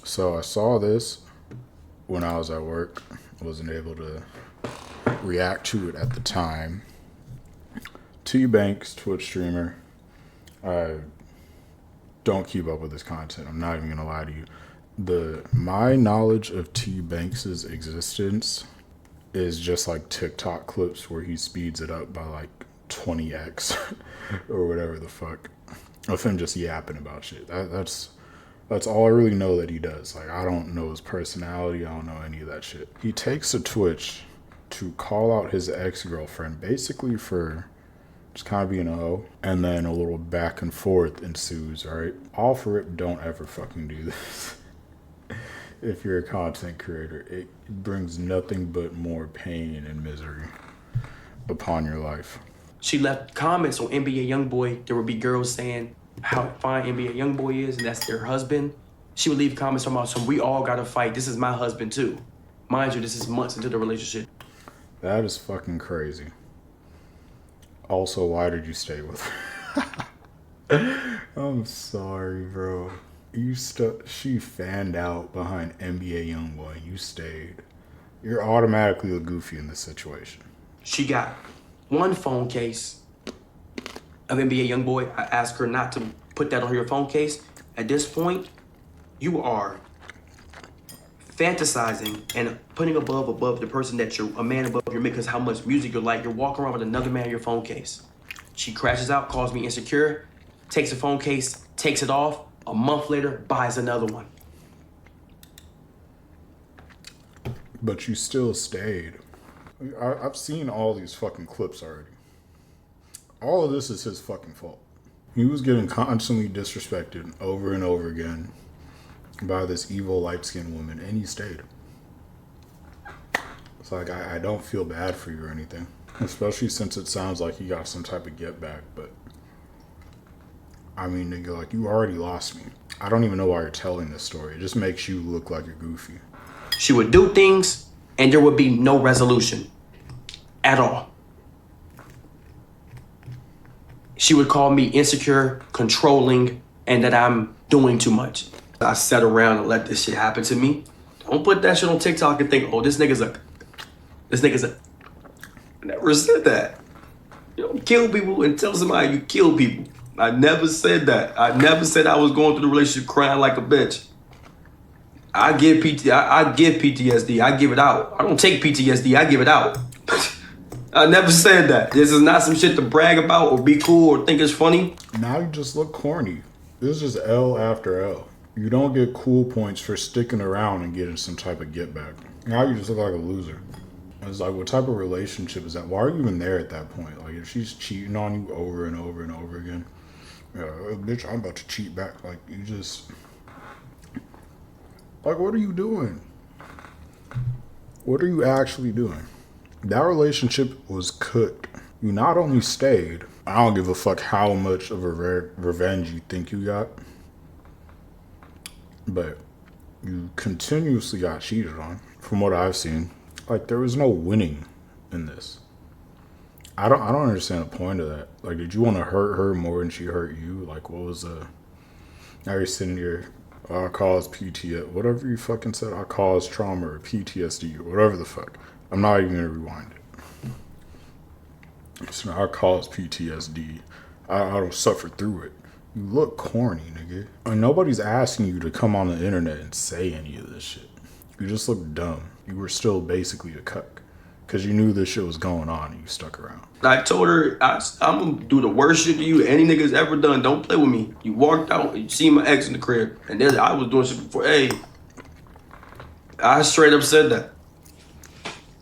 So I saw this when I was at work. I wasn't able to react to it at the time. Tbvnks, Twitch streamer. I don't keep up with his content. I'm not even gonna lie to you. My knowledge of Tbvnks' existence is just like TikTok clips where he speeds it up by like 20x or whatever the fuck of him just yapping about shit. That's all I really know that he does. Like, I don't know his personality. I don't know any of that shit. He takes to Twitch to call out his ex-girlfriend basically for just kind of being a hoe, and then a little back and forth ensues, right? All for it, don't ever fucking do this. If you're a content creator, it brings nothing but more pain and misery upon your life. She left comments on NBA Youngboy. There would be girls saying how fine NBA Youngboy is, and that's their husband. She would leave comments talking about, we all gotta fight. This is my husband too. Mind you, this is months into the relationship. That is fucking crazy. Also, why did you stay with her? I'm sorry, bro. She fanned out behind NBA Youngboy. You stayed. You're automatically a goofy in this situation. She got one phone case of NBA Youngboy. I asked her not to put that on your phone case. At this point, you are fantasizing and putting above the person that you're a man above your because how much music you like. You're walking around with another man in your phone case. She crashes out, calls me insecure, takes the phone case, takes it off. A month later, buys another one. But you still stayed. I've seen all these fucking clips already. All of this is his fucking fault. He was getting constantly disrespected over and over again by this evil light-skinned woman, and he stayed. It's like, I don't feel bad for you or anything, especially since it sounds like he got some type of get back, but I mean, nigga, like, you already lost me. I don't even know why you're telling this story. It just makes you look like a goofy. She would do things, and there would be no resolution at all. She would call me insecure, controlling, and that I'm doing too much. I sat around and let this shit happen to me. Don't put that shit on TikTok and think, oh, this nigga's a... I never said that. You don't kill people and tell somebody you kill people. I never said that. I never said I was going through the relationship crying like a bitch. I give PTSD. I give it out. I don't take PTSD. I give it out. I never said that. This is not some shit to brag about or be cool or think it's funny. Now you just look corny. This is L after L. You don't get cool points for sticking around and getting some type of get back. Now you just look like a loser. It's like, what type of relationship is that? Why are you even there at that point? Like, if she's cheating on you over and over and over again, bitch, I'm about to cheat back. Like, you just... Like, what are you doing? What are you actually doing? That relationship was cooked. You not only stayed, I don't give a fuck how much of a revenge you think you got, but you continuously got cheated on, from what I've seen. Like, there was no winning in this. I don't understand the point of that. Like, did you want to hurt her more than she hurt you? Like, what was now you're sitting here, I caused PTSD, whatever you fucking said, I caused trauma or PTSD or whatever the fuck. I'm not even gonna rewind it. So I caused PTSD. I don't suffer through it. You look corny, nigga. And nobody's asking you to come on the internet and say any of this shit. You just look dumb. You were still basically a cuck. Because you knew this shit was going on and you stuck around. I told her, I'm gonna do the worst shit to you any nigga's ever done. Don't play with me. You walked out, you see my ex in the crib. And then I was doing shit before. Hey, I straight up said that.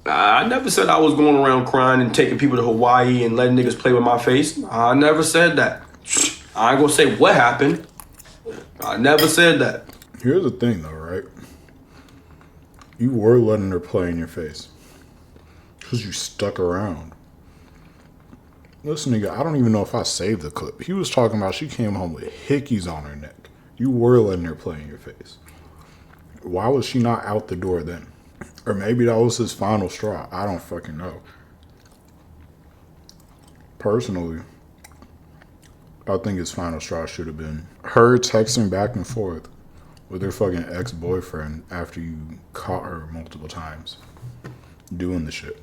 I never said I was going around crying and taking people to Hawaii and letting niggas play with my face. I never said that. I ain't gonna say what happened. I never said that. Here's the thing though, right? You were letting her play in your face. Because you stuck around. Listen, nigga, I don't even know if I saved the clip. He was talking about she came home with hickeys on her neck. You were letting her play in your face. Why was she not out the door then? Or maybe that was his final straw. I don't fucking know. Personally, I think his final straw should have been her texting back and forth with her fucking ex-boyfriend after you caught her multiple times doing the shit.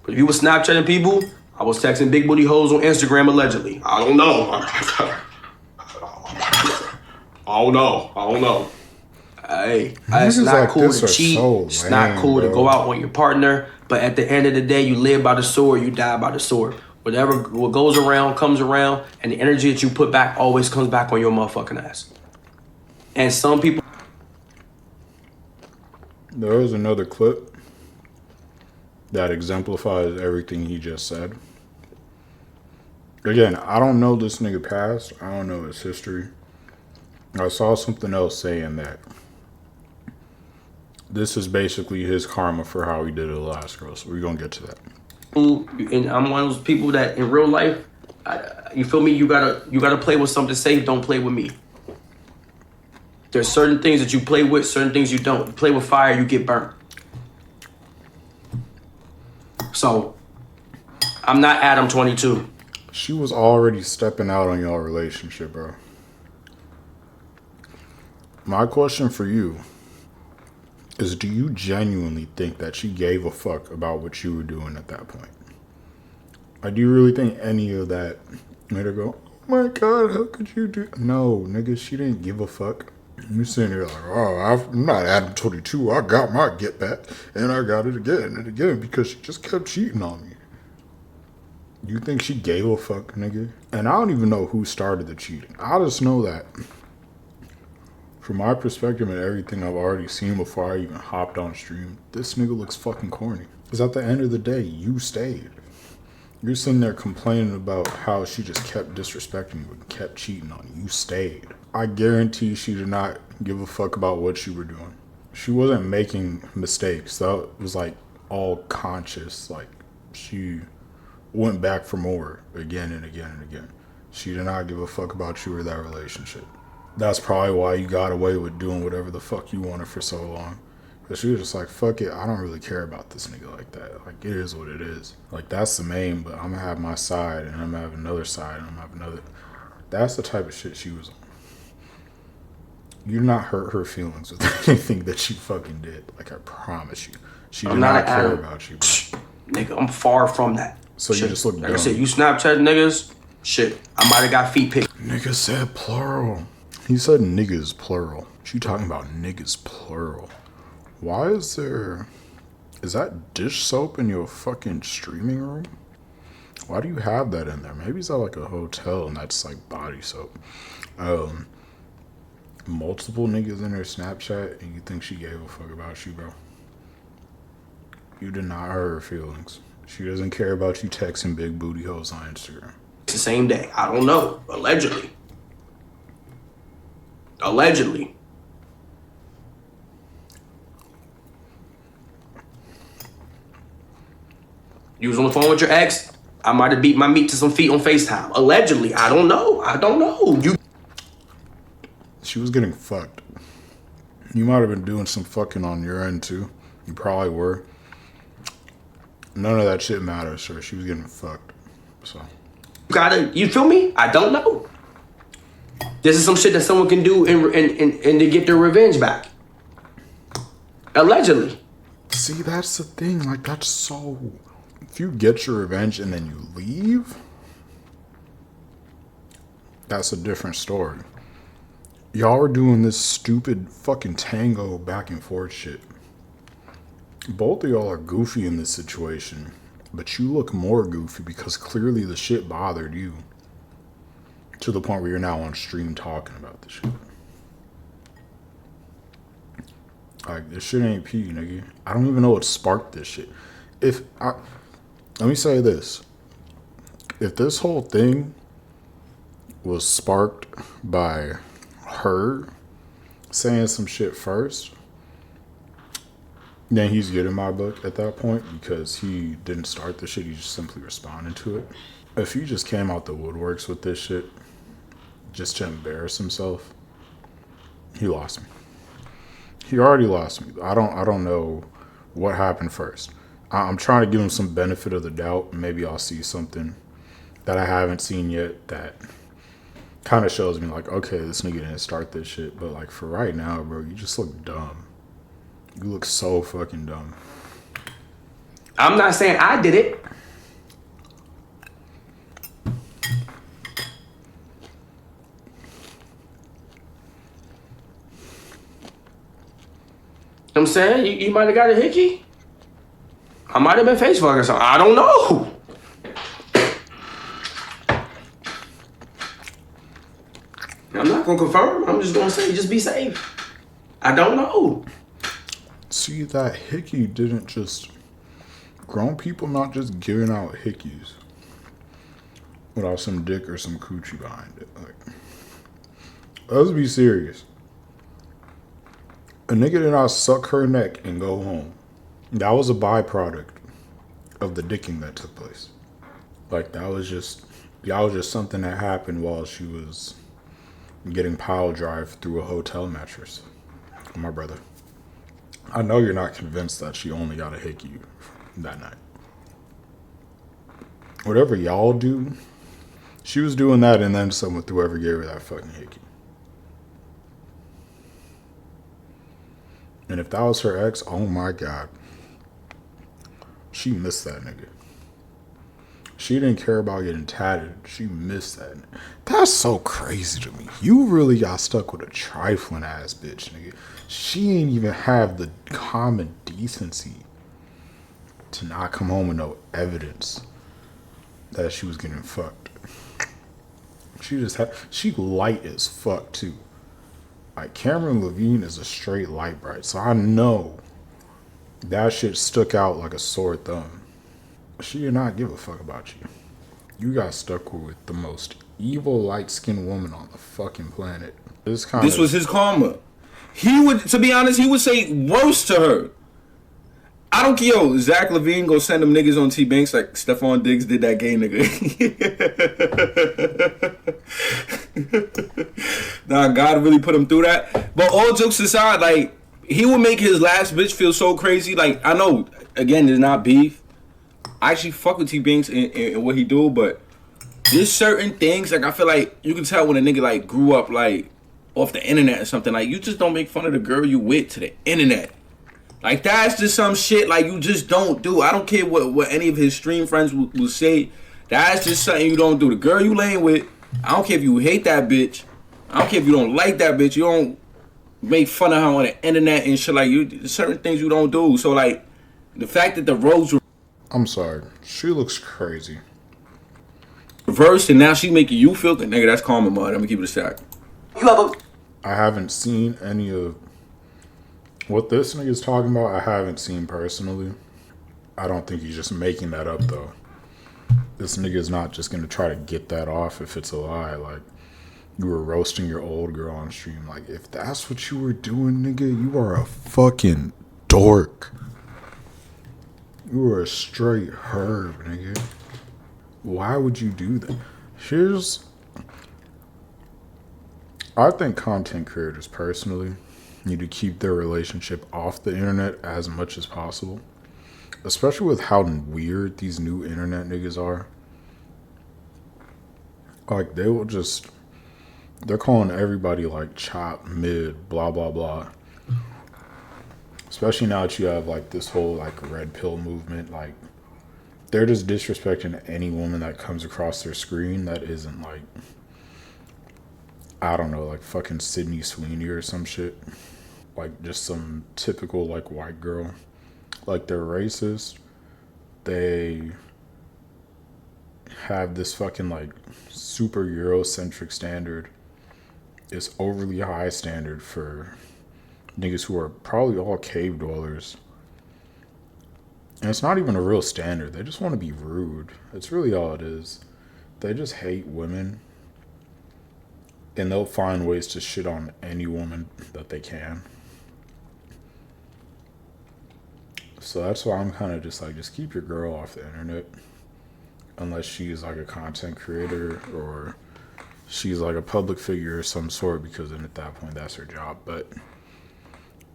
But if you were Snapchatting people, I was texting big booty hoes on Instagram allegedly. I don't know. I don't know. Hey, it's not like cool to cheat. So it's not cool to go out on your partner. But at the end of the day, you live by the sword, you die by the sword. What goes around comes around, and the energy that you put back always comes back on your motherfucking ass. And some people. There was another clip that exemplifies everything he just said. Again, I don't know this nigga past. I don't know his history. I saw something else saying that this is basically his karma for how he did it the last girl. So we're going to get to that. And I'm one of those people that in real life, you feel me? You gotta play with something safe. Don't play with me. There's certain things that you play with, certain things you don't. You play with fire, you get burnt. So, I'm not Adam 22. She was already stepping out on your relationship, bro. My question for you is, do you genuinely think that she gave a fuck about what you were doing at that point? Or do you really think any of that made her go, oh my God, how could you do? No, nigga, she didn't give a fuck. You sitting there like, oh, I'm not Adam 22. I got my get back, and I got it again and again because she just kept cheating on me. You think she gave a fuck, nigga? And I don't even know who started the cheating. I just know that from my perspective and everything I've already seen before I even hopped on stream, this nigga looks fucking corny. Because at the end of the day, you stayed. You're sitting there complaining about how she just kept disrespecting you and kept cheating on you. You stayed. I guarantee she did not give a fuck about what you were doing. She wasn't making mistakes. That was like all conscious. Like she went back for more again and again and again. She did not give a fuck about you or that relationship. That's probably why you got away with doing whatever the fuck you wanted for so long. Because she was just like, fuck it, I don't really care about this nigga like that. Like, it is what it is. Like, that's the main, but I'm going to have my side, and I'm going to have another side, and I'm going to have another. That's the type of shit she was on. You did not hurt her feelings with anything that she fucking did. Like, I promise you. She did not care about you, bro. Nigga, I'm far from that. So shit. You just look dumb. Like I said, you Snapchat niggas, shit, I might have got feet picked. Nigga said plural. He said niggas plural. She talking about niggas plural. Why is that dish soap in your fucking streaming room? Why do you have that in there? Maybe it's at like a hotel and that's like body soap. Multiple niggas in her Snapchat and you think she gave a fuck about you, bro? You did not hurt her feelings. She doesn't care about you texting big booty hoes on Instagram. It's the same day. I don't know. Allegedly. You was on the phone with your ex. I might have beat my meat to some feet on FaceTime. Allegedly. I don't know. She was getting fucked. You might have been doing some fucking on your end too. You probably were. None of that shit matters, sir. She was getting fucked. So. You feel me? I don't know. This is some shit that someone can do and to get their revenge back. Allegedly. See, that's the thing. Like, that's so... If you get your revenge and then you leave, that's a different story. Y'all are doing this stupid fucking tango back and forth shit. Both of y'all are goofy in this situation, but you look more goofy because clearly the shit bothered you. To the point where you're now on stream talking about this shit. Like, this shit ain't pee, nigga. I don't even know what sparked this shit. Let me say this. If this whole thing was sparked by her saying some shit first, then he's good in my book at that point because he didn't start the shit. He just simply responded to it. If he just came out the woodworks with this shit just to embarrass himself, he lost me. He already lost me. I don't know what happened first. I'm trying to give him some benefit of the doubt. Maybe I'll see something that I haven't seen yet that kind of shows me like, okay, this nigga didn't start this shit, but like for right now, bro, you just look dumb. You look so fucking dumb. I'm not saying I did it. I'm saying you might have got a hickey. I might have been face fucking something. I don't know. I'm not gonna confirm. I'm just gonna say just be safe. I don't know. See, that hickey didn't just... Grown people not just giving out hickeys without some dick or some coochie behind it. Like, let's be serious. A nigga did not suck her neck and go home. That was a byproduct of the dicking that took place. Like, that was just something that happened while she was getting pile drive through a hotel mattress. My brother, I know you're not convinced that she only got a hickey that night. Whatever y'all do, she was doing that and then some with whoever gave her that fucking hickey. And if that was her ex, oh my God. She missed that nigga. She didn't care about getting tatted. She missed that nigga. That's so crazy to me. You really got stuck with a trifling ass bitch, nigga. She ain't even have the common decency to not come home with no evidence that she was getting fucked. She light as fuck too. Like, Camryn Lavine is a straight light bright, so I know that shit stuck out like a sore thumb. She did not give a fuck about you. You got stuck with the most evil light-skinned woman on the fucking planet. This was his karma. He would, to be honest, he would say worse to her. I don't care. Yo, Zach Levine go send them niggas on Tbvnks like Stephon Diggs did that gay nigga. Nah, God really put him through that. But all jokes aside, like, he would make his last bitch feel so crazy. Like, I know, again, there's not beef. I actually fuck with Tbvnks and what he do, but there's certain things, like, I feel like you can tell when a nigga, like, grew up, like, off the internet or something. Like, you just don't make fun of the girl you with to the internet. Like, that's just some shit, like, you just don't do. I don't care what any of his stream friends will say. That's just something you don't do. The girl you laying with, I don't care if you hate that bitch. I don't care if you don't like that bitch. You don't make fun of her on the internet and shit. Like, certain things you don't do. So, like, the fact that the roles were... I'm sorry. She looks crazy. reversed and now she making you feel good. Nigga, that's karma, mud. I'm gonna keep it a stack. You have a... I haven't seen any of what this nigga's talking about. I haven't seen personally. I don't think he's just making that up though. This nigga's not just gonna try to get that off if it's a lie. Like, you were roasting your old girl on stream. Like, if that's what you were doing, nigga, you are a fucking dork. You are a straight herb, nigga. Why would you do that? I think content creators personally need to keep their relationship off the internet as much as possible. Especially with how weird these new internet niggas are. Like, they're calling everybody like chop, mid, blah, blah, blah. Especially now that you have like this whole like red pill movement. Like, they're just disrespecting any woman that comes across their screen that isn't like, I don't know, like fucking Sydney Sweeney or some shit. Like, just some typical like white girl. Like, they're racist. They have this fucking like super Eurocentric standard. It's overly high standard for niggas who are probably all cave dwellers. And it's not even a real standard. They just want to be rude. It's really all it is. They just hate women. And they'll find ways to shit on any woman that they can. So that's why I'm kind of just like, just keep your girl off the internet. Unless she's like a content creator or she's like a public figure of some sort, because then at that point that's her job. But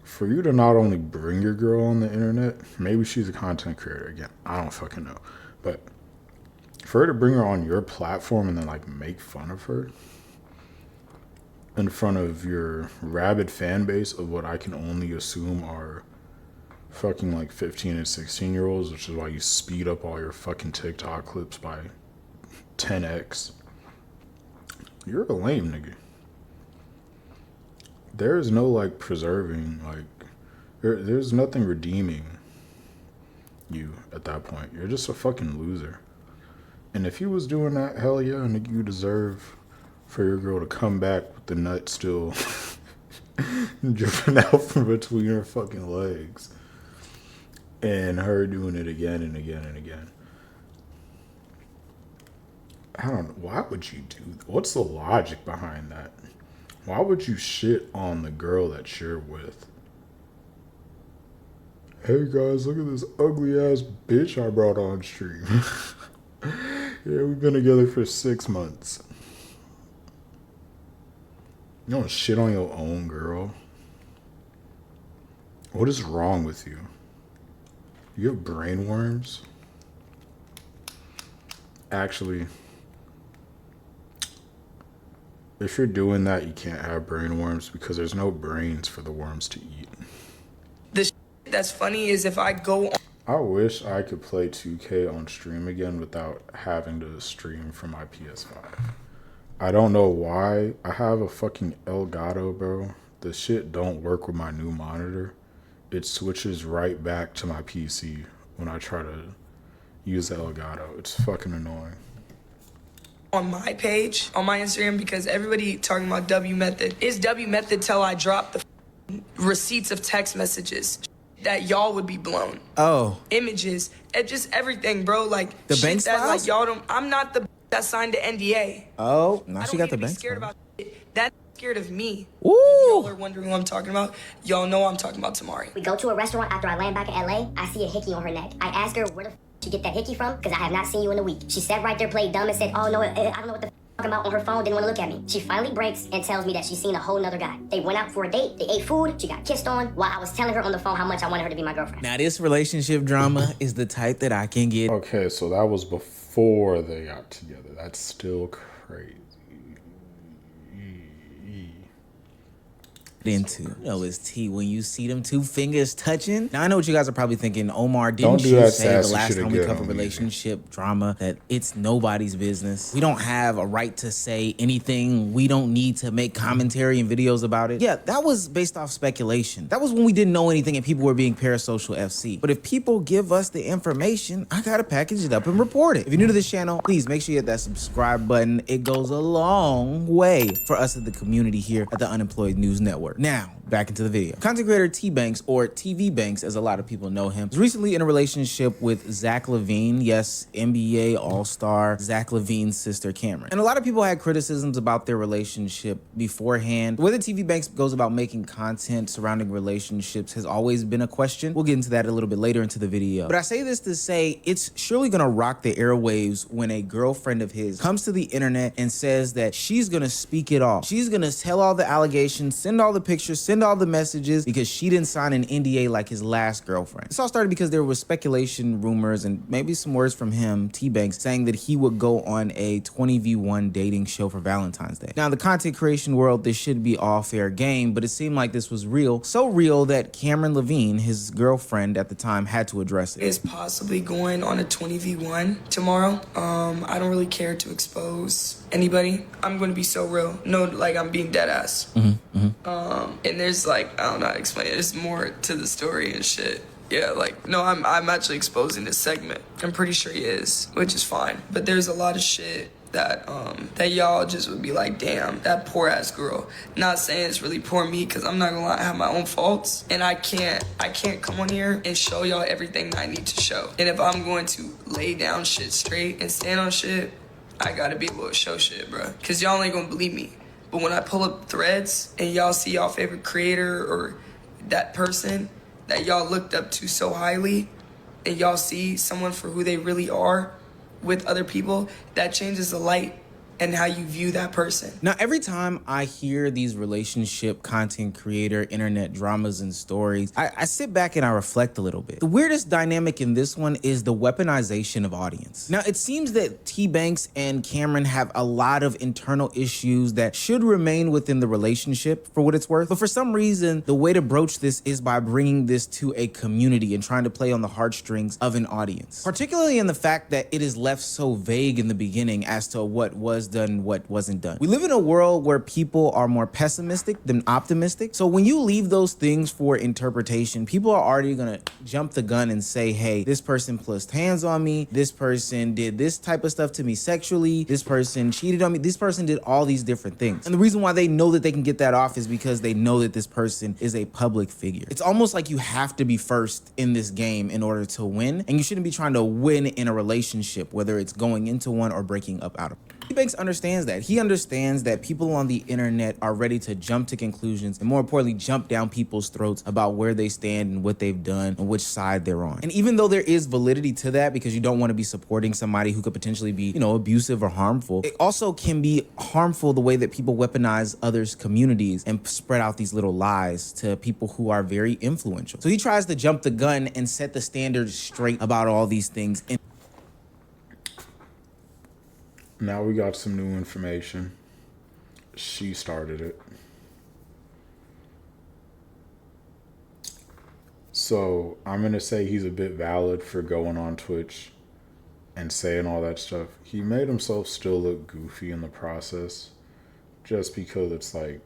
for you to not only bring your girl on the internet, maybe she's a content creator. Again, I don't fucking know. But for her to bring her on your platform and then like make fun of her, in front of your rabid fan base of what I can only assume are fucking like 15 and 16-year-olds, which is why you speed up all your fucking TikTok clips by 10x. You're a lame nigga. There's no like preserving, like there's nothing redeeming you at that point. You're just a fucking loser. And if you was doing that, hell yeah, nigga, you deserve for your girl to come back with the nut still dripping out from between her fucking legs. And her doing it again and again and again. I don't know. Why would you do that? What's the logic behind that? Why would you shit on the girl that you're with? Hey guys, look at this ugly ass bitch I brought on stream. Yeah, we've been together for 6 months. You don't shit on your own girl. What is wrong with you? You have brain worms? Actually, if you're doing that, you can't have brain worms because there's no brains for the worms to eat. The that's funny is if I go on. I wish I could play 2K on stream again without having to stream from my PS5. I don't know why. I have a fucking Elgato, bro. The shit don't work with my new monitor. It switches right back to my PC when I try to use the Elgato. It's fucking annoying. On my page, on my Instagram, because everybody talking about W method. It's W method till I drop the receipts of text messages that y'all would be blown. Oh. Images, and just everything, bro. Like The shit Banks that files? like y'all don't. I'm not the that signed the NDA. Oh, now I she don't got need the to be bank. scared about shit. That's scared of me. Ooh. If y'all are wondering who I'm talking about, y'all know I'm talking about Tamari. We go to a restaurant after I land back in LA. I see a hickey on her neck. I ask her where the she get that hickey from because I have not seen you in a week. She sat right there, played dumb, and said, "Oh no, I don't know what the talking about" on her phone. Didn't want to look at me. She finally breaks and tells me that she's seen a whole nother guy. They went out for a date. They ate food. She got kissed on while I was telling her on the phone how much I wanted her to be my girlfriend. Now this relationship drama is the type that I can get Okay, so that was before they got together. That's still crazy. into. You know, it's T when you see them two fingers touching. Now I know what you guys are probably thinking. Omar, Don't didn't do you that say the sassy last shit time we again covered on me. relationship drama that it's nobody's business? We don't have a right to say anything. We don't need to make commentary and videos about it. Yeah, that was based off speculation. That was when we didn't know anything and people were being parasocial FC. But if people give us the information, I gotta package it up and report it. If you're new to this channel, please make sure you hit that subscribe button. It goes a long way for us at the community here at the Unemployed News Network. Now, back into the video. Content creator Tbvnks, or Tbvnks as a lot of people know him, was recently in a relationship with Zach Lavine. Yes, NBA All-Star Zach Lavine's sister Camryn. And a lot of people had criticisms about their relationship beforehand. The way that Tbvnks goes about making content surrounding relationships has always been a question. We'll get into that a little bit later into the video. But I say this to say it's surely gonna rock the airwaves when a girlfriend of his comes to the internet and says that she's gonna speak it all. She's gonna tell all the allegations, send all the pictures, send all the messages because she didn't sign an NDA like his last girlfriend. This all started because there was speculation, rumors, and maybe some words from him, Tbvnks, saying that he would go on a 20v1 dating show for Valentine's Day. Now, in the content creation world, this should be all fair game, but it seemed like this was real. So real that Camryn Lavine, his girlfriend at the time, had to address it. Is possibly going on a 20v1 tomorrow. I don't really care to expose anybody. I'm going to be so real. No, like I'm being dead ass. And there's like, I don't know how to explain it. There's more to the story and shit. Yeah, like, no, I'm actually exposing this segment. I'm pretty sure he is, which is fine. But there's a lot of shit that that y'all just would be like, damn, that poor ass girl. Not saying it's really poor me, because I'm not gonna lie, I have my own faults, and I can't come on here and show y'all everything that I need to show. And if I'm going to lay down shit straight and stand on shit, I gotta be able to show shit, bro, because y'all ain't gonna believe me. But when I pull up threads and y'all see y'all favorite creator or that person that y'all looked up to so highly, and y'all see someone for who they really are with other people, that changes the light and how you view that person. Now, every time I hear these relationship content creator, internet dramas and stories, I sit back and I reflect a little bit. The weirdest dynamic in this one is the weaponization of audience. Now, it seems that Tbvnks and Camryn have a lot of internal issues that should remain within the relationship for what it's worth. But for some reason, the way to broach this is by bringing this to a community and trying to play on the heartstrings of an audience. Particularly in the fact that it is left so vague in the beginning as to what was done and what wasn't done. We live in a world where people are more pessimistic than optimistic. So when you leave those things for interpretation, people are already gonna jump the gun and say, hey, this person placed hands on me, this person did this type of stuff to me sexually, this person cheated on me, this person did all these different things. And the reason why they know that they can get that off is because they know that this person is a public figure. It's almost like you have to be first in this game in order to win, and you shouldn't be trying to win in a relationship, whether it's going into one or breaking up out of it. Tbvnks understands that. He understands that people on the internet are ready to jump to conclusions and, more importantly, jump down people's throats about where they stand and what they've done and which side they're on. And even though there is validity to that, because you don't want to be supporting somebody who could potentially be, you know, abusive or harmful, it also can be harmful the way that people weaponize others' communities and spread out these little lies to people who are very influential. So he tries to jump the gun and set the standards straight about all these things. And Now we got some new information. She started it. So I'm going to say he's a bit valid for going on Twitch and saying all that stuff. He made himself still look goofy in the process just because it's like,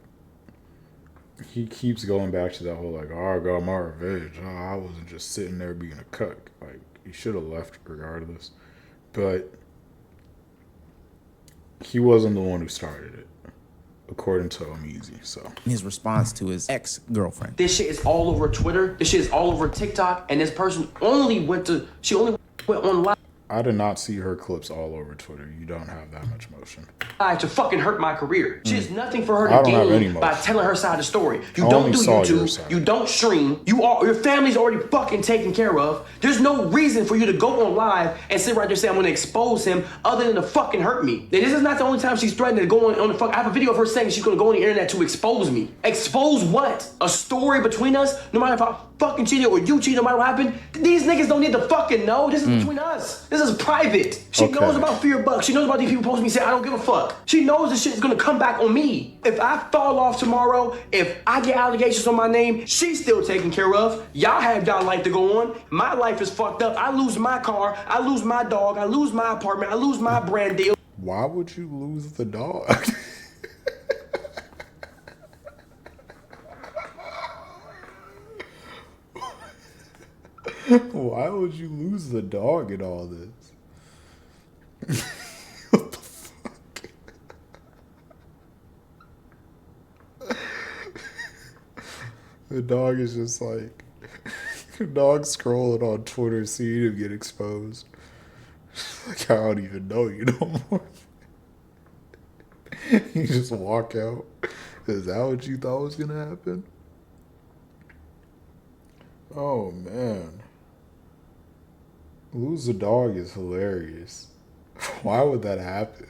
he keeps going back to that whole like, oh, I got my revenge. Oh, I wasn't just sitting there being a cuck. Like, he should have left regardless. But he wasn't the one who started it, according to Omeezy. So his response to his ex-girlfriend. This shit is all over Twitter. This shit is all over TikTok. And this person only went on live. I did not see her clips all over Twitter. You don't have that much motion. To fucking hurt my career. She has nothing for her I to don't have any gain by motion. telling her side of the story. You I don't only do saw your YouTube. side. You don't stream. Your family's already fucking taken care of. There's no reason for you to go on live and sit right there and say I'm gonna expose him other than to fucking hurt me. And this is not the only time she's threatened to go on the fuck. I have a video of her saying she's gonna go on the internet to expose me. Expose what? A story between us? No matter if I fucking cheated or you cheated, no matter what happened. These niggas don't need to fucking know. This is between us. This is private. She Okay. knows about fear bucks. She knows about these people posting me saying I don't give a fuck. She knows this shit is gonna come back on me. If I fall off tomorrow, if I get allegations on my name, she's still taken care of. Y'all have y'all life to go on. My life is fucked up. I lose my car. I lose my dog. I lose my apartment. I lose my brand deal. Why would you lose the dog? Why would you lose the dog in all this? What the fuck? The dog is just like, the dog scrolling on Twitter, seeing him get exposed. Like, I don't even know you no more. You just walk out. Is that what you thought was gonna happen? Oh man. Lose the dog is hilarious. Why would that happen?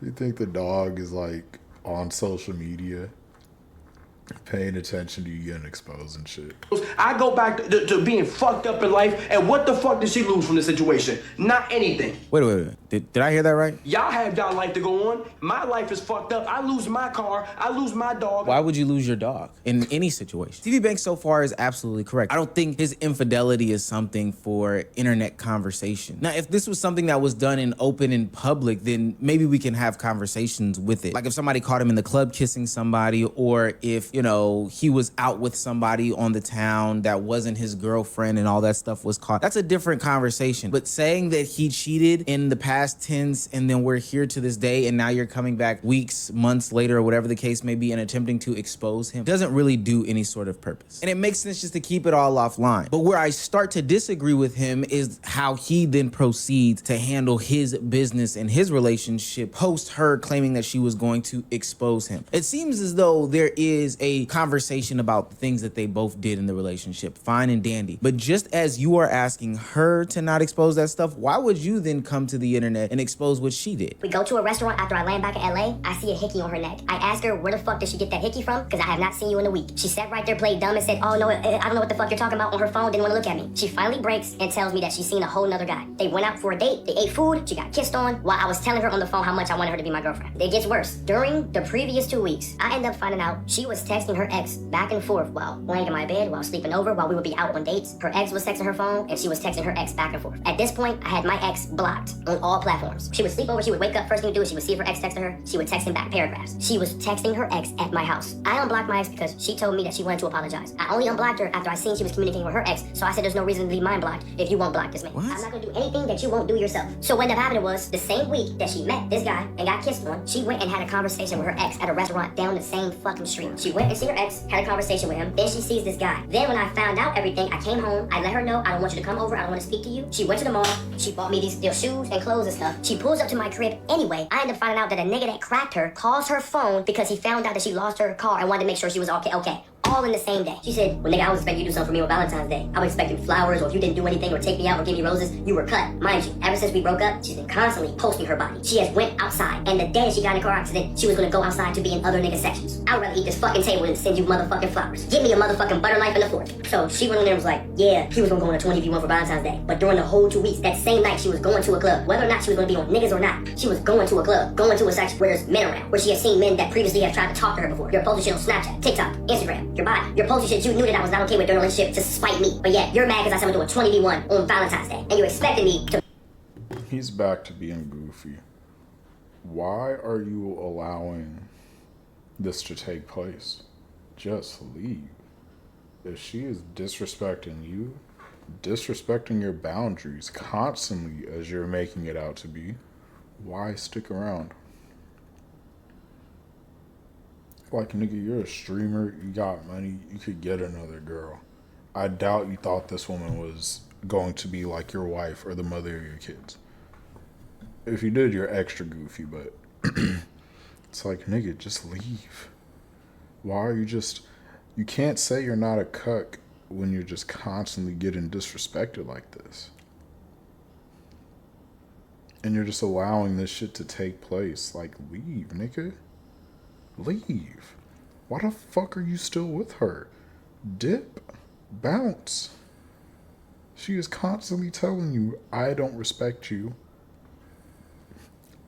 You think the dog is like on social media paying attention to you getting exposed and shit? I go back to being fucked up in life, and what the fuck did she lose from the situation? Not anything. Wait. Did I hear that right? Y'all have y'all life to go on. My life is fucked up. I lose my car. I lose my dog. Why would you lose your dog in any situation? Tbvnks so far is absolutely correct. I don't think his infidelity is something for internet conversation. Now, if this was something that was done in open and public, then maybe we can have conversations with it. Like if somebody caught him in the club kissing somebody, or if, you know, he was out with somebody on the town that wasn't his girlfriend and all that stuff was caught. That's a different conversation. But saying that he cheated in the past tense and then we're here to this day and now you're coming back weeks, months later, or whatever the case may be, and attempting to expose him doesn't really do any sort of purpose. And it makes sense just to keep it all offline. But where I start to disagree with him is how he then proceeds to handle his business and his relationship post her claiming that she was going to expose him. It seems as though there is a conversation about the things that they both did in the relationship. Fine and dandy. But just as you are asking her to not expose that stuff, why would you then come to the internet and expose what she did? We go to a restaurant after I land back in LA. I see a hickey on her neck. I ask her, where the fuck did she get that hickey from? Because I have not seen you in a week. She sat right there, played dumb, and said, oh no, I don't know what the fuck you're talking about on her phone. Didn't want to look at me. She finally breaks and tells me that she's seen a whole nother guy. They went out for a date. They ate food. She got kissed on while I was telling her on the phone how much I wanted her to be my girlfriend. It gets worse. During the previous 2 weeks, I end up finding out she was texting her ex back and forth while laying in my bed, while sleeping over, while we would be out on dates. Her ex was texting her phone, and she was texting her ex back and forth. At this point, I had my ex blocked on all platforms. She would sleep over, she would wake up, first thing to do is she would see if her ex texted her, she would text him back paragraphs. She was texting her ex at my house. I unblocked my ex because she told me that she wanted to apologize. I only unblocked her after I seen she was communicating with her ex, so I said there's no reason to leave mine blocked if you won't block this man. What? I'm not gonna do anything that you won't do yourself. So what ended up happening was, the same week that she met this guy and got kissed on, she went and had a conversation with her ex at a restaurant down the same fucking street. She went and see her ex, had a conversation with him, then she sees this guy. Then when I found out everything, I came home, I let her know I don't want you to come over, I don't want to speak to you. She went to the mall, she bought me these shoes and clothes and stuff. She pulls up to my crib anyway. I end up finding out that a nigga that cracked her calls her phone because he found out that she lost her car and wanted to make sure she was okay. All in the same day. She said, well, nigga, I was expecting you to do something for me on Valentine's Day. I was expecting flowers, or if you didn't do anything or take me out or give me roses, you were cut. Mind you, ever since we broke up, she's been constantly posting her body. She has went outside, and the day that she got in a car accident, she was gonna go outside to be in other nigga sections. I would rather eat this fucking table than send you motherfucking flowers. Give me a motherfucking butter knife and a fork. So she went on there and was like, yeah, he was gonna go on a 20v1 for Valentine's Day. But during the whole 2 weeks, that same night, she was going to a club. Whether or not she was gonna be on niggas or not, she was going to a club, going to a section where there's men around, where she had seen men that previously have tried to talk to her before. You're posting shit on Snapchat, TikTok, Instagram, your body. You're posting shit you knew that I was not okay with during a relationship to spite me. But yet, you're mad because I said I'm gonna do a 20v1 on Valentine's Day. And you expected me to... He's back to being goofy. Why are you allowing this to take place? Just leave. If she is disrespecting you, disrespecting your boundaries constantly as you're making it out to be, why stick around? Like, nigga, you're a streamer, you got money, you could get another girl. I doubt you thought this woman was going to be like your wife or the mother of your kids. If you did, you're extra goofy, but it's like, nigga, just leave. Why are you just... You can't say you're not a cuck when you're just constantly getting disrespected like this. And you're just allowing this shit to take place. Like, leave, nigga. Leave. Why the fuck are you still with her? Dip. Bounce. She is constantly telling you, I don't respect you.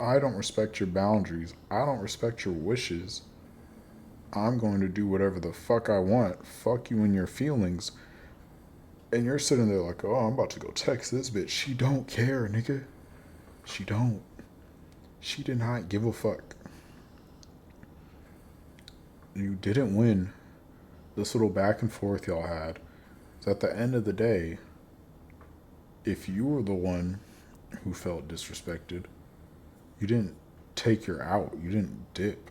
I don't respect your boundaries. I don't respect your wishes. I'm going to do whatever the fuck I want. Fuck you and your feelings. And you're sitting there like, oh, I'm about to go text this bitch. She don't care, nigga. She don't. She did not give a fuck. You didn't win this little back and forth y'all had. So at the end of the day, if you were the one who felt disrespected, you didn't take her out. You didn't dip.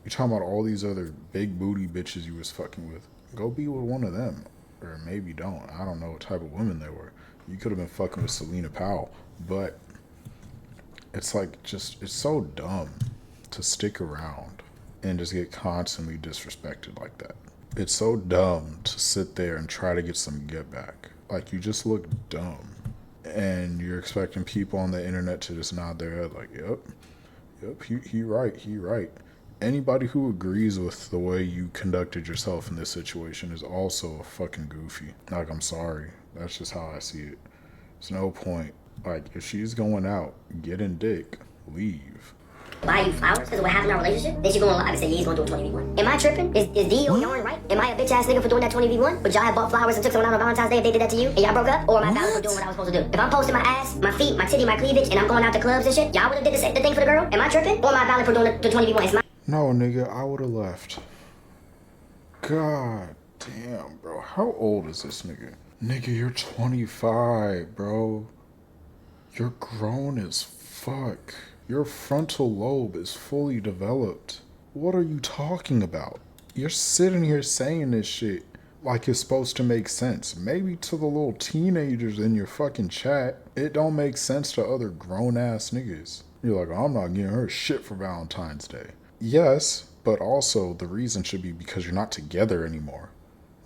You're talking about all these other big booty bitches you was fucking with. Go be with one of them. Or maybe don't. I don't know what type of women they were. You could have been fucking with Selena Powell. But it's like, just, it's so dumb to stick around and just get constantly disrespected like that. It's so dumb to sit there and try to get some get back. Like, you just look dumb. And you're expecting people on the internet to just nod their head like, yep, he right. Anybody who agrees with the way you conducted yourself in this situation is also a fucking goofy. Like, I'm sorry. That's just how I see it. There's no point. Like, if she's going out, getting dick, leave. Buy you flowers because of what happened in our relationship? Then she go on live and say, yeah, he's gonna do a 20v1. Am I tripping? Is D on yarn right? Am I a bitch ass nigga for doing that 20v1? But y'all have bought flowers and took someone out on Valentine's Day if they did that to you and y'all broke up? Or am I valid for doing what I was supposed to do? If I'm posting my ass, my feet, my titty, my cleavage, and I'm going out to clubs and shit, y'all would have did the thing for the girl? Am I tripping? Or am I valid for doing the 20v1? It's my... No, nigga, I would have left. God damn, bro. How old is this nigga? Nigga, you're 25, bro. You're grown as fuck. Your frontal lobe is fully developed. What are you talking about? You're sitting here saying this shit like it's supposed to make sense. Maybe to the little teenagers in your fucking chat, it don't make sense to other grown-ass niggas. You're like, oh, I'm not getting her shit for Valentine's Day. Yes, But also, the reason should be because you're not together anymore.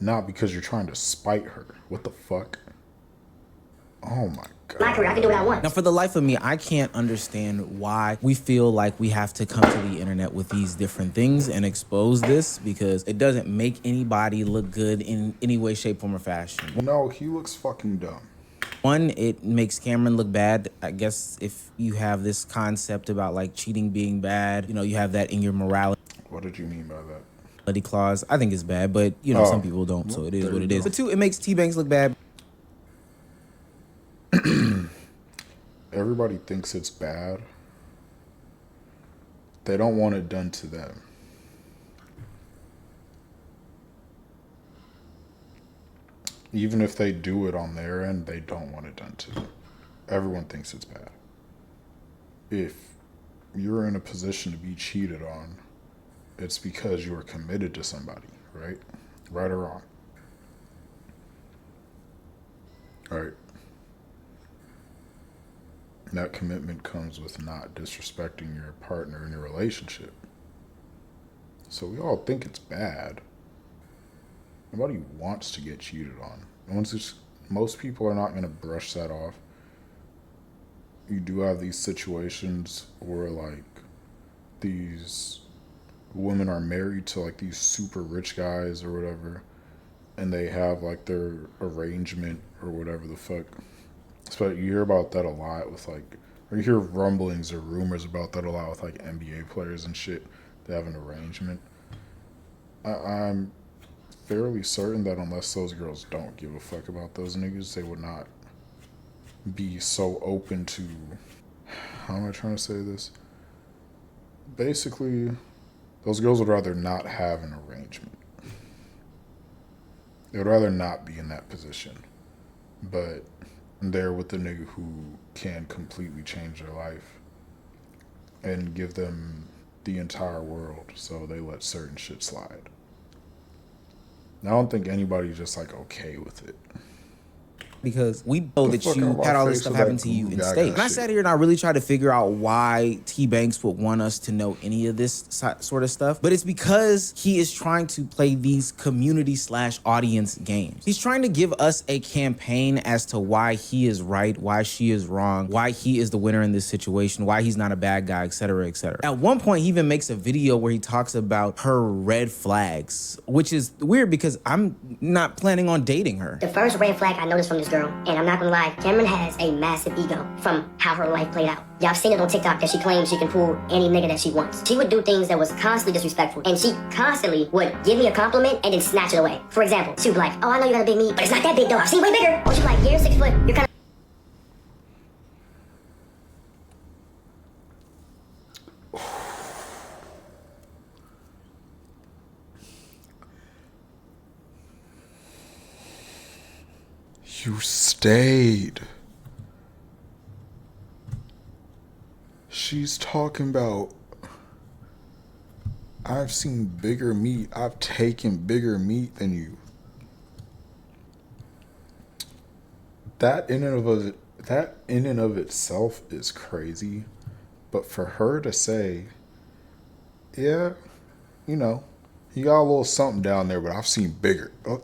Not because you're trying to spite her. What the fuck? Oh my God. My career, I can do what I want. Now, for the life of me, I can't understand why we feel like we have to come to the internet with these different things and expose this, because it doesn't make anybody look good in any way, shape, form, or fashion. No, he looks fucking dumb. One, it makes Camryn look bad. I guess if you have this concept about like cheating being bad, you know, you have that in your morality What did you mean by that? clause. I think it's bad, but you know, some people don't, so it is what it is. But two, it makes Tbvnks look bad. Everybody thinks it's bad. They don't want it done to them. Even if they do it on their end, they don't want it done to them. Everyone thinks it's bad. If you're in a position to be cheated on, it's because you are committed to somebody, right? Right or wrong? Right. And that commitment comes with not disrespecting your partner in your relationship. So we all think it's bad. Nobody wants to get cheated on. Most people are not going to brush that off. You do have these situations where like these women are married to like these super rich guys or whatever, and they have like their arrangement or whatever the fuck. So you hear about that a lot with like, or you hear rumblings or rumors about that a lot with like NBA players and shit. They have an arrangement. I'm fairly certain that unless those girls don't give a fuck about those niggas, they would not be so open to, how am I trying to say this? Basically, those girls would rather not have an arrangement. They would rather not be in that position. But they're with the nigga who can completely change their life and give them the entire world, so they let certain shit slide. I don't think anybody's just like okay with it. Because we know that fuck you out my had all this face stuff with happen that to you in gaga state. And I shit. sat here and I really tried to figure out why Tbvnks would want us to know any of this sort of stuff. But it's because he is trying to play these community/audience games. He's trying to give us a campaign as to why he is right, why she is wrong, why he is the winner in this situation, why he's not a bad guy, etc., etc. At one point, he even makes a video where he talks about her red flags, which is weird because I'm not planning on dating her. The first red flag I noticed from this girl, and I'm not gonna lie, Camryn has a massive ego from how her life played out. Y'all seen it on TikTok that she claims she can pull any nigga that she wants. She would do things that was constantly disrespectful, and she constantly would give me a compliment and then snatch it away. For example, she would be like, oh, I know you got a big meat, but it's not that big though. I've seen way bigger. Or she'd be like, yeah, you're 6 foot, you're kind of... You stayed. She's talking about, I've seen bigger meat. I've taken bigger meat than you. That in and of itself is crazy. But for her to say, yeah, you know, you got a little something down there, but I've seen bigger. Oh.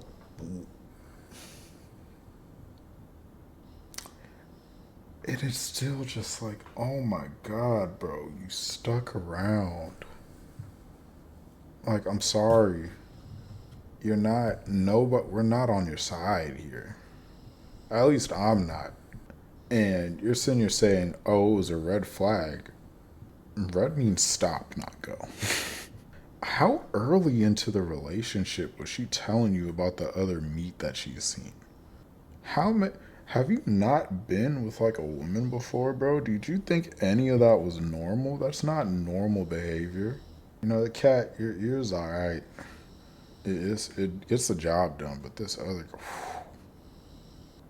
It is still just like, oh my God, bro, you stuck around. Like, I'm sorry. You're not, we're not on your side here. At least I'm not. And you're sitting here saying, oh, it was a red flag. Red means stop, not go. How early into the relationship was she telling you about the other meat that she's seen? Have you not been with like a woman before, bro? Did you think any of that was normal? That's not normal behavior. You know, the cat, your ear's all right. It gets the job done, but this other,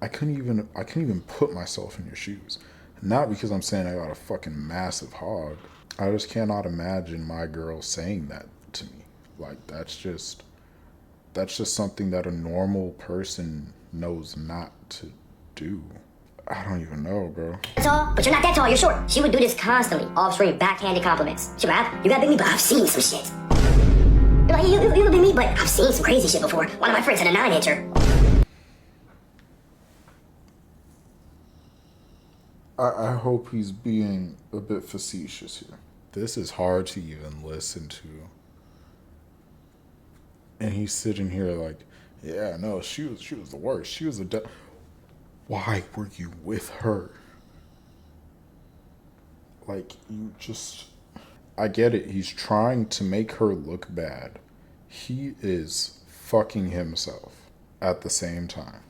I couldn't even put myself in your shoes. Not because I'm saying I got a fucking massive hog. I just cannot imagine my girl saying that to me. Like, that's just something that a normal person knows not to do. I don't even know, bro. Tall, but you're not that tall, you're short. She would do this constantly, off-screen, backhanded compliments. She'd be like, you got big me, but I've seen some shit. Like, you could be me, but I've seen some crazy shit before. One of my friends had a 9-incher. I hope he's being a bit facetious here. This is hard to even listen to. And he's sitting here like, yeah, no, she was the worst. She was a Why were you with her? Like, you just... I get it. He's trying to make her look bad. He is fucking himself at the same time.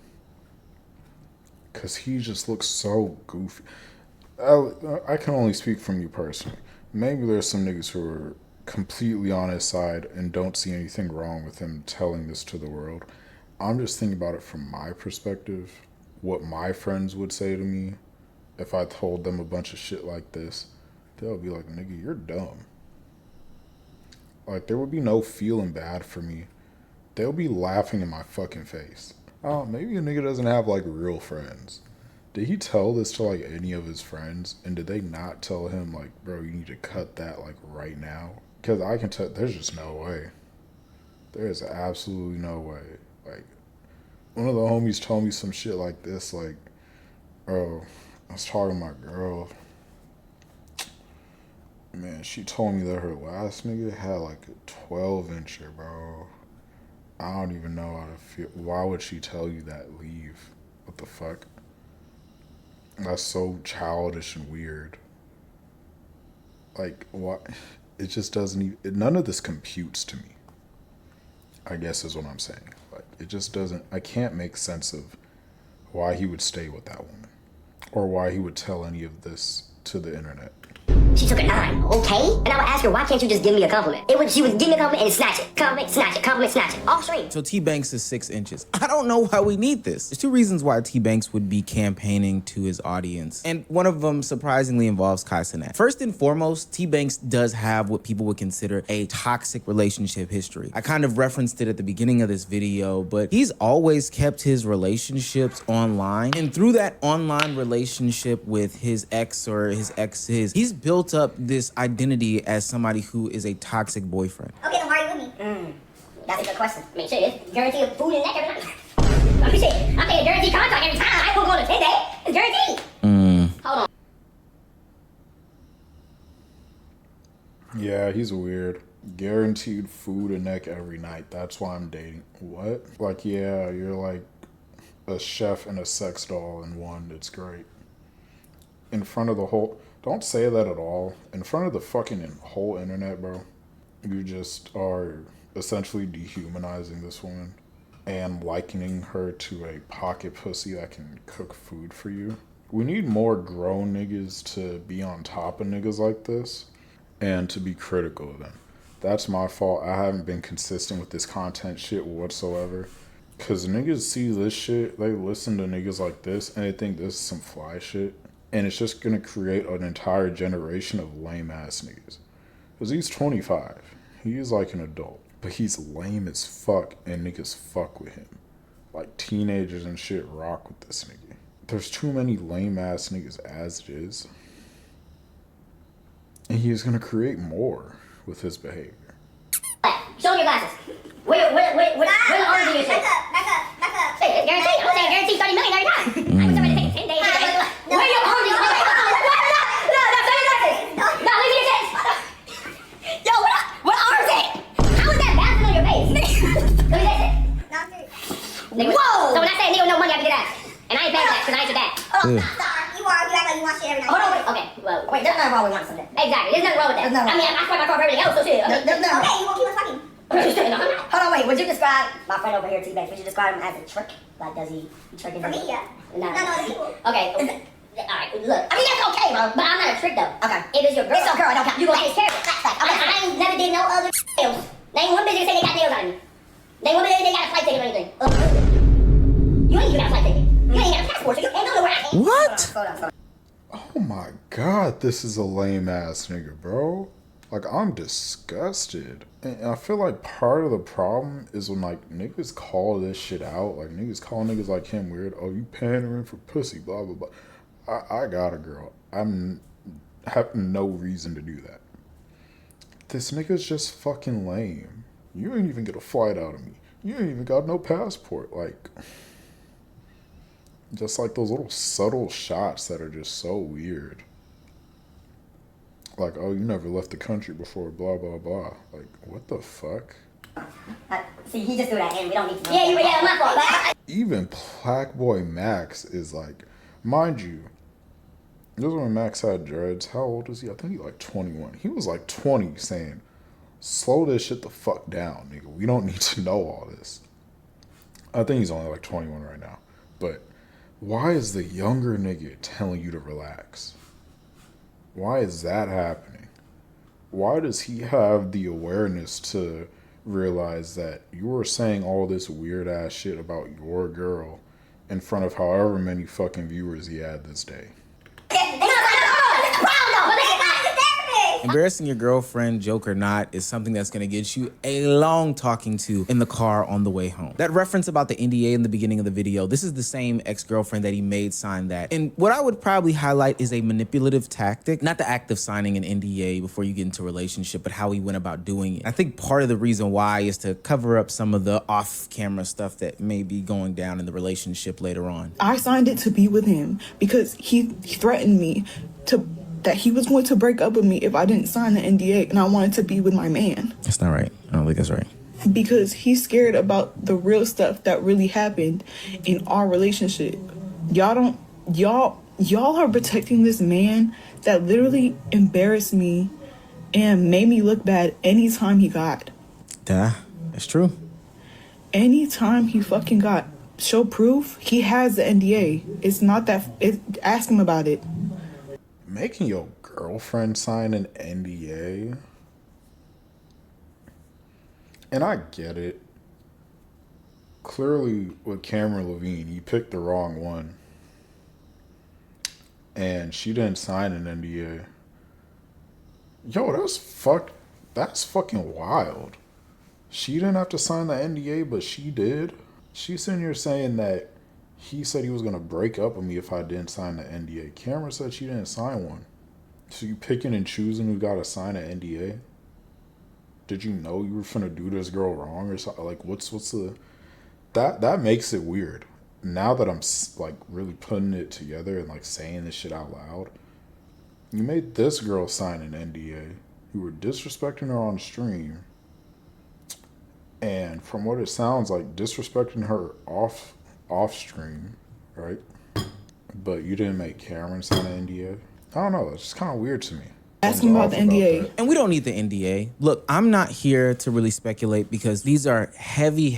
Because he just looks so goofy. I can only speak from you personally. Maybe there's some niggas who are completely on his side and don't see anything wrong with him telling this to the world. I'm just thinking about it from my perspective. What my friends would say to me if I told them a bunch of shit like this. They'll be like, nigga, you're dumb. Like, there would be no feeling bad for me. They'll be laughing in my fucking face. Oh, maybe a nigga doesn't have, like, real friends. Did he tell this to, like, any of his friends? And did they not tell him, like, bro, you need to cut that, like, right now? Because I can tell, there's just no way. There is absolutely no way. Like, one of the homies told me some shit like this, like, bro, I was talking to my girl. Man, she told me that her last nigga had, like, a 12-incher, bro. I don't even know how to feel. Why would she tell you that? Leave. What the fuck? That's so childish and weird. Like, what? It just doesn't even... None of this computes to me, I guess is what I'm saying. Like, it just doesn't... I can't make sense of why he would stay with that woman. Or why he would tell any of this to the internet. She took a 9, okay? And I would ask her, why can't you just give me a compliment? She would give me a compliment and snatch it. Compliment, snatch it. Compliment, snatch it. Off stream. So Tbvnks is 6 inches. I don't know why we need this. There's 2 reasons why Tbvnks would be campaigning to his audience. And one of them surprisingly involves Kai Cenat. First and foremost, Tbvnks does have what people would consider a toxic relationship history. I kind of referenced it at the beginning of this video, but he's always kept his relationships online. And through that online relationship with his ex or his exes, he's built up this identity as somebody who is a toxic boyfriend. Okay, then why are you with me? That's a good question. I mean, shit, it's guaranteed of food and neck every night. I mean, shit, I'm taking guaranteed contact every time. I ain't gonna go on a 10 day. It's guaranteed. Hold on. Yeah, he's weird. Guaranteed food and neck every night. That's why I'm dating. What? Like, yeah, you're like a chef and a sex doll in one. It's great. In front of the whole... Don't say that at all. In front of the fucking whole internet, bro. You just are essentially dehumanizing this woman and likening her to a pocket pussy that can cook food for you. We need more grown niggas to be on top of niggas like this and to be critical of them. That's my fault. I haven't been consistent with this content shit whatsoever. Cause niggas see this shit, they listen to niggas like this and they think this is some fly shit. And it's just gonna create an entire generation of lame ass niggas. Cause he's 25. He's like an adult. But he's lame as fuck and niggas fuck with him. Like teenagers and shit rock with this nigga. There's too many lame ass niggas as it is. And he's gonna create more with his behavior. Show me your glasses. Where the arms in your shit? Back up. Hey, guarantee. I'm saying guarantee 30 million every time. I was already taking 10 days. Where are your arms in your shit? No, show your glasses. No, leave me your shit. Yo, what arms it? How is that bouncing on your face? Let me taste it. No, I'm serious. Whoa! So when I say nigga with no money, I can get that. And I ain't paying for that because I ain't your dad. Hold on, stop. You act like you want shit every night. Hold on, wait. Okay, well, wait, there's nothing wrong with wanting something. Exactly, there's nothing wrong with that. I mean, I swear my car for everything else, so shit. Okay, you won't keep us fucking. Hold on, wait. Would you describe my friend over here, Tbvnks? Would you describe him as a trick? Like, does he tricking? For me, yeah. No, people. Okay. All right. Look. I mean, that's okay, bro. But I'm not a trick though. Okay. If it's your girl, it's your girl. I don't count. You gonna take care of it. I ain't never did no other nails. Name one bitch that say they got nails on me. Name one bitch that they got a flight ticket or anything. You ain't even got a flight ticket. You ain't got a passport, so you can't go nowhere. What? Hold on. Oh my god, this is a lame ass nigga, bro. Like, I'm disgusted. And I feel like part of the problem is when, like, niggas call this shit out. Like, niggas call niggas like him weird. Oh, you pandering for pussy, blah, blah, blah. I got a girl. Have no reason to do that. This nigga's just fucking lame. You ain't even get a flight out of me. You ain't even got no passport. Like, just like those little subtle shots that are just so weird. Like, oh, you never left the country before, blah, blah, blah. Like, what the fuck? See, he just threw that in. We don't need to know. Yeah, my fault. Even Black Boy Max is like, mind you, this was when Max had dreads. How old was he? I think he like 21. He was like 20 saying, slow this shit the fuck down, nigga. We don't need to know all this. I think he's only like 21 right now. But why is the younger nigga telling you to relax? Why is that happening? Why does he have the awareness to realize that you were saying all this weird ass shit about your girl in front of however many fucking viewers he had this day? Embarrassing your girlfriend, joke or not, is something that's gonna get you a long talking to in the car on the way home. That reference about the NDA in the beginning of the video, this is the same ex-girlfriend that he made sign that. And what I would probably highlight is a manipulative tactic, not the act of signing an NDA before you get into a relationship, but how he went about doing it. I think part of the reason why is to cover up some of the off-camera stuff that may be going down in the relationship later on. I signed it to be with him because he threatened me that he was going to break up with me if I didn't sign the NDA, and I wanted to be with my man. That's not right. I don't think that's right. Because he's scared about the real stuff that really happened in our relationship. Y'all are protecting this man that literally embarrassed me and made me look bad anytime he got. Yeah, that's true. Anytime he fucking got. Show proof, he has the NDA. It's not that, ask him about it. Making your girlfriend sign an NDA, and I get it. Clearly, with Camryn Lavine, he picked the wrong one, and she didn't sign an NDA. Yo, that's fucking wild. She didn't have to sign the NDA, but she did. She's sitting here saying that he said he was going to break up with me if I didn't sign the NDA. Camryn said she didn't sign one. So you picking and choosing who got to sign an NDA? Did you know you were finna do this girl wrong or something? Like, what's the... That makes it weird. Now that I'm, like, really putting it together and, like, saying this shit out loud, you made this girl sign an NDA. You were disrespecting her on stream. And from what it sounds like, disrespecting her off stream, right? But you didn't make Camryn sign an NDA? I don't know. It's just kind of weird to me. Ask him about the NDA. And we don't need the NDA. Look, I'm not here to really speculate because these are heavy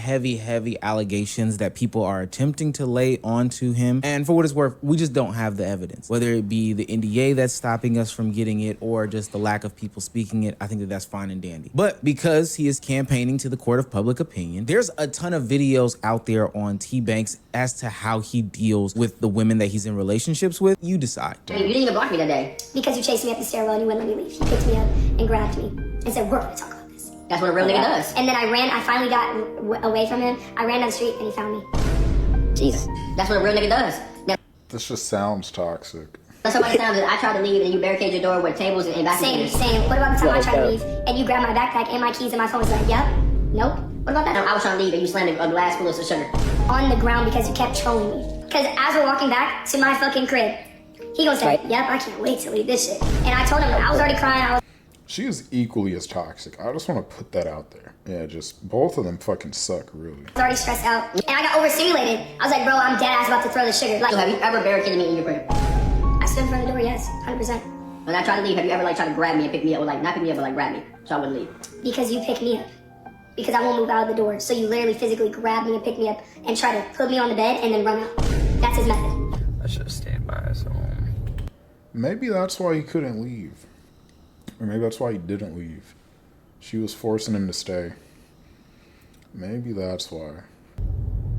allegations that people are attempting to lay onto him. And for what it's worth, we just don't have the evidence. Whether it be the NDA that's stopping us from getting it or just the lack of people speaking it, I think that that's fine and dandy. But because he is campaigning to the court of public opinion, there's a ton of videos out there on Tbvnks as to how he deals with the women that he's in relationships with. You decide. You didn't even block me that day. Because you chased me up the stairwell and you wouldn't let me leave. He picked me up and grabbed me and said, we're gonna talk about this. That's what a real nigga does. And then I finally got away from him. I ran down the street and he found me. Jesus. That's what a real nigga does. Now, this just sounds toxic. so many times I tried to leave and you barricade your door with tables and vacuum. Same. What about the time I tried to leave and you grabbed my backpack and my keys and my phone? It's like, yep. Nope. What about that? I was trying to leave and you slammed a glass full of sugar. On the ground because you kept trolling me. Because as we're walking back to my fucking crib, he gonna say, yep, I can't wait to leave this shit. And I told him, I was already crying. She is equally as toxic. I just want to put that out there. Yeah, just both of them fucking suck, really. I was already stressed out. And I got overstimulated. I was like, bro, I'm dead ass about to throw the sugar. Like, so have you ever barricaded me in your crib? I stood in front of the door, yes, 100%. When I tried to leave, have you ever like tried to grab me and pick me up? Or like, not pick me up, but like grab me, so I wouldn't leave? Because you pick me up. Because I won't move out of the door. So you literally physically grab me and pick me up and try to put me on the bed and then run out. That's his method. I should stand by his own. Maybe that's why he couldn't leave. Or maybe that's why he didn't leave. She was forcing him to stay. Maybe that's why.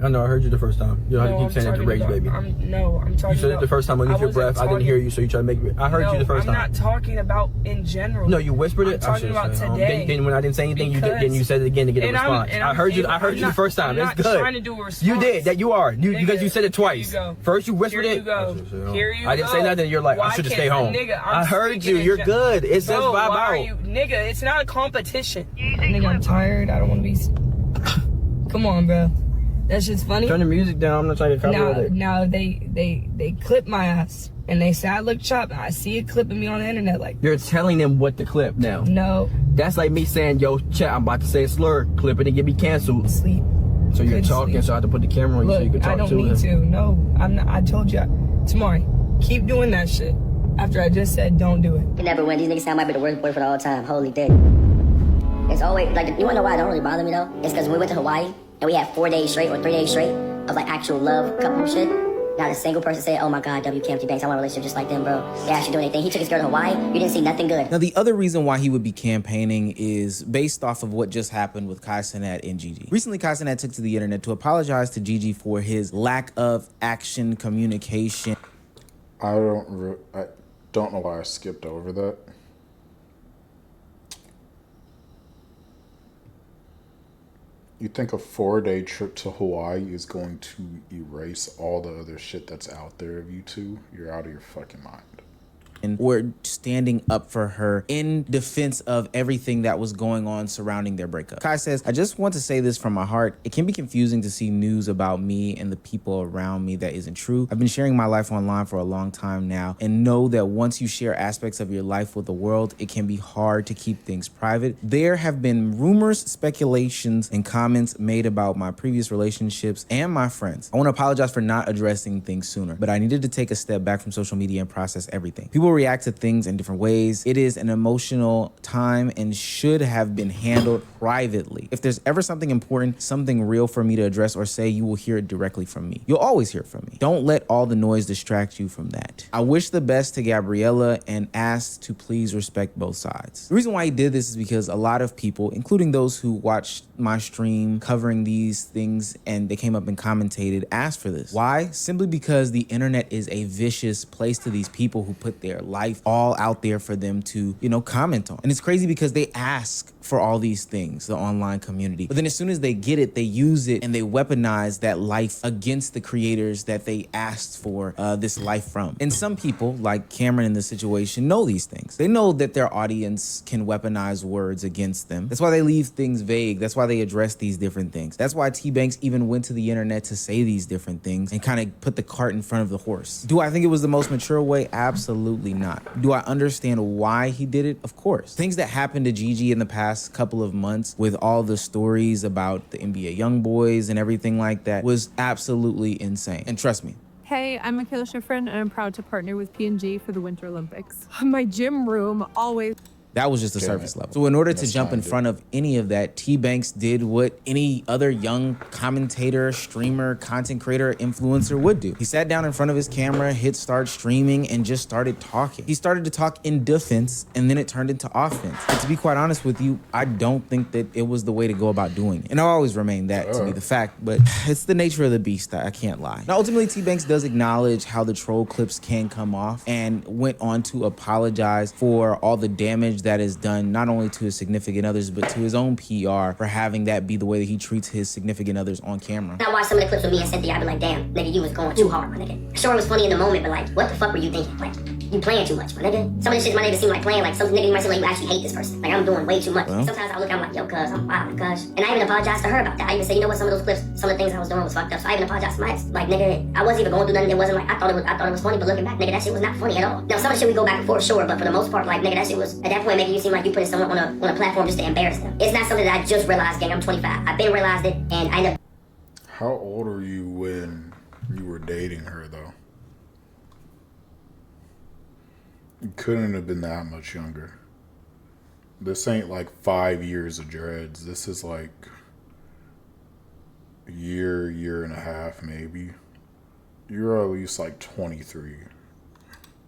I know, I heard you the first time. You don't have to keep saying that to rage, baby. I'm talking You said it the first time underneath your breath. I didn't hear you, so you tried to make me. I heard you the first time. I'm not talking about in general. No, you whispered it. I'm talking about today. Then when I didn't say anything, you said it again to get a response. I heard you the first time. It's good. I'm not trying to do a response. You did. That you are. Because you said it twice. Here you go. First you whispered Here it. you go. Here you I didn't say nothing. You're like, I should have stayed home. Nigga, I heard you. You're good. It says vibe out. Nigga, it's not a competition. Nigga, I'm tired. I don't want to be. Come on, bro. That shit's funny. Turn the music down. I'm not trying to copyright it. Now they clip my ass and they say I look chopped. I see it clipping me on the internet like. You're telling them what to clip now. No. That's like me saying, yo, chat, I'm about to say a slur. Clip it and get me canceled. Sleep. So you're talking, so I have to put the camera on you so you can talk to I don't need to. No, I'm not. I told you. Tamari, keep doing that shit. After I just said don't do it. You never win. These niggas sound might be the worst boyfriend of all time. Holy dick. It's always, like, you wanna know why it don't really bother me though? It's because we went to Hawaii and we had 4 days straight or 3 days straight of like actual love couple shit. Not a single person said, oh my God, Tbvnks, I want a relationship just like them, bro. They asked you to do anything. He took his girl to Hawaii. You didn't see nothing good. Now, the other reason why he would be campaigning is based off of what just happened with Kai Cenat and Gigi. Recently, Kai Cenat took to the internet to apologize to Gigi for his lack of action communication. I don't know why I skipped over that. You think a 4-day trip to Hawaii is going to erase all the other shit that's out there of you two? You're out of your fucking mind. Or standing up for her in defense of everything that was going on surrounding their breakup. Kai says, I just want to say this from my heart. It can be confusing to see news about me and the people around me that isn't true. I've been sharing my life online for a long time now and know that once you share aspects of your life with the world, it can be hard to keep things private. There have been rumors, speculations, and comments made about my previous relationships and my friends. I want to apologize for not addressing things sooner, but I needed to take a step back from social media and process everything. People react to things in different ways. It is an emotional time and should have been handled privately. If there's ever something important, something real for me to address or say, you will hear it directly from me. You'll always hear it from me. Don't let all the noise distract you from that. I wish the best to Gabriella and ask to please respect both sides. The reason why he did this is because a lot of people, including those who watched my stream covering these things and they came up and commentated, asked for this. Why? Simply because the internet is a vicious place to these people who put their life all out there for them to, comment on. And it's crazy because they ask for all these things, the online community. But then as soon as they get it, they use it and they weaponize that life against the creators that they asked for this life from. And some people, like Camryn in this situation, know these things. They know that their audience can weaponize words against them. That's why they leave things vague. That's why they address these different things. That's why Tbvnks even went to the internet to say these different things and kind of put the cart in front of the horse. Do I think it was the most mature way? Absolutely not. Do I understand why he did it? Of course. Things that happened to Gigi in the past couple of months with all the stories about the NBA YoungBoys and everything like that was absolutely insane. And trust me. Hey, I'm Michaela Schifrin, and I'm proud to partner with P&G for the Winter Olympics. My gym room always... That was just the surface level. So in order to jump in front of any of that, Tbvnks did what any other young commentator, streamer, content creator, influencer would do. He sat down in front of his camera, hit start streaming, and just started talking. He started to talk in defense, and then it turned into offense. And to be quite honest with you, I don't think that it was the way to go about doing it. And I'll always remain that to be the fact, but it's the nature of the beast, I can't lie. Now, ultimately, Tbvnks does acknowledge how the troll clips can come off and went on to apologize for all the damage that is done not only to his significant others but to his own PR for having that be the way that he treats his significant others on camera. I watched some of the clips with me and Cynthia. I be like, damn, nigga, you was going too hard, my nigga. Sure, it was funny in the moment, but like, what the fuck were you thinking? Like, you playing too much, my nigga. Some of this shit might even seem like playing, like some nigga might seem like you actually hate this person. Like, I'm doing way too much. Well. Sometimes I look, I'm like, yo, cuz, I'm wild, cuz. And I even apologized to her about that. I even said, you know what, some of those clips, some of the things I was doing was fucked up. So I even apologized to my ex. Like, nigga, I wasn't even going through nothing. It wasn't like, I thought it was funny, but looking back, nigga, that shit was not funny at all. Now, some of the shit we go back and forth, sure, but for the most part, like, nigga, that shit was, at that point, making you seem like you putting someone on a platform just to embarrass them. It's not something that I just realized, gang. I'm 25. I've been realized it, and I know. How old were you when you were dating her, though? You couldn't have been that much younger. This ain't like 5 years of dreads. This is like a year and a half, maybe. You're at least like 23.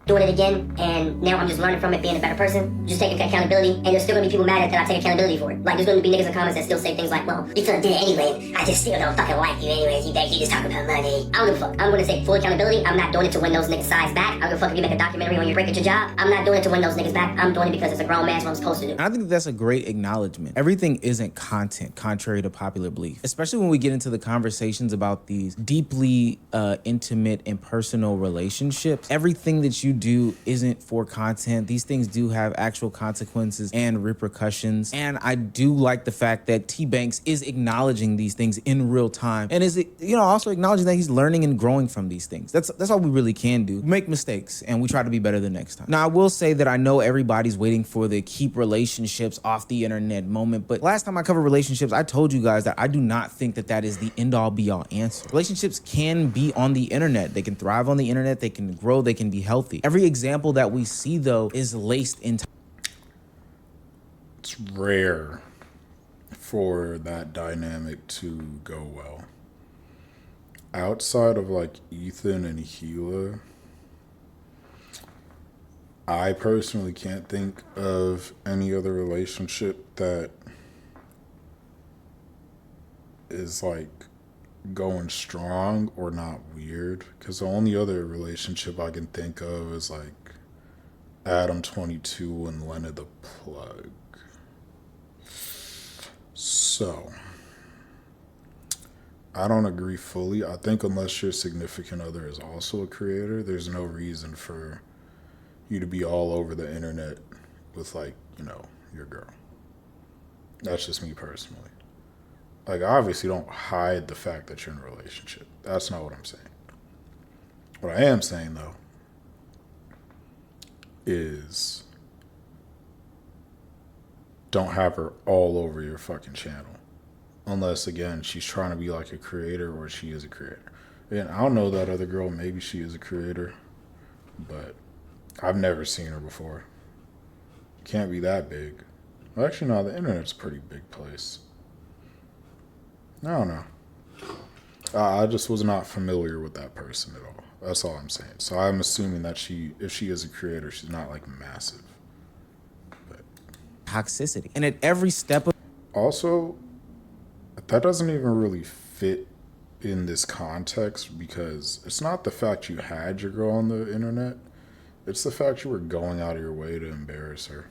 doing it again, and now I'm just learning from it, being a better person, just taking accountability, and there's still gonna be people mad at that I take accountability for it. Like, there's gonna be niggas in comments that still say things like, well, you still did it anyway, I just still don't fucking like you anyways, you just talk about money. I don't give a fuck. I'm gonna take full accountability. I'm not doing it to win those niggas' sides back. I don't give a fuck if you make a documentary on your break at your job. I'm not doing it to win those niggas back. I'm doing it because it's a grown man's what I'm supposed to do. And I think that's a great acknowledgement. Everything isn't content, contrary to popular belief, especially when we get into the conversations about these deeply intimate and personal relationships. Everything that you do isn't for content. These things do have actual consequences and repercussions. And I do like the fact that Tbvnks is acknowledging these things in real time, and is, you know, also acknowledging that he's learning and growing from these things. That's all we really can do. We make mistakes and we try to be better the next time. Now, I will say that I know everybody's waiting for the keep relationships off the internet moment, but last time I covered relationships, I told you guys that I do not think that that is the end all be all answer. Relationships can be on the internet. They can thrive on the internet. They can grow. They can be healthy. Every example that we see, though, is laced in time. It's rare for that dynamic to go well. Outside of like Ethan and Gila, I personally can't think of any other relationship that is like going strong or not weird, because the only other relationship I can think of is like Adam 22 and Lena the Plug. So I don't agree fully. I think unless your significant other is also a creator, there's no reason for you to be all over the internet with, like, you know, your girl. That's just me personally. Like, I obviously don't hide the fact that you're in a relationship. That's not what I'm saying. What I am saying, though, is don't have her all over your fucking channel. Unless, again, she's trying to be like a creator or she is a creator. And I don't know that other girl. Maybe she is a creator. But I've never seen her before. Can't be that big. Well, actually, no, the internet's a pretty big place. I don't know. I just was not familiar with that person at all. That's all I'm saying. So I'm assuming that if she is a creator, she's not like massive. But Toxicity. And at every step of... Also, that doesn't even really fit in this context, because it's not the fact you had your girl on the internet. It's the fact you were going out of your way to embarrass her.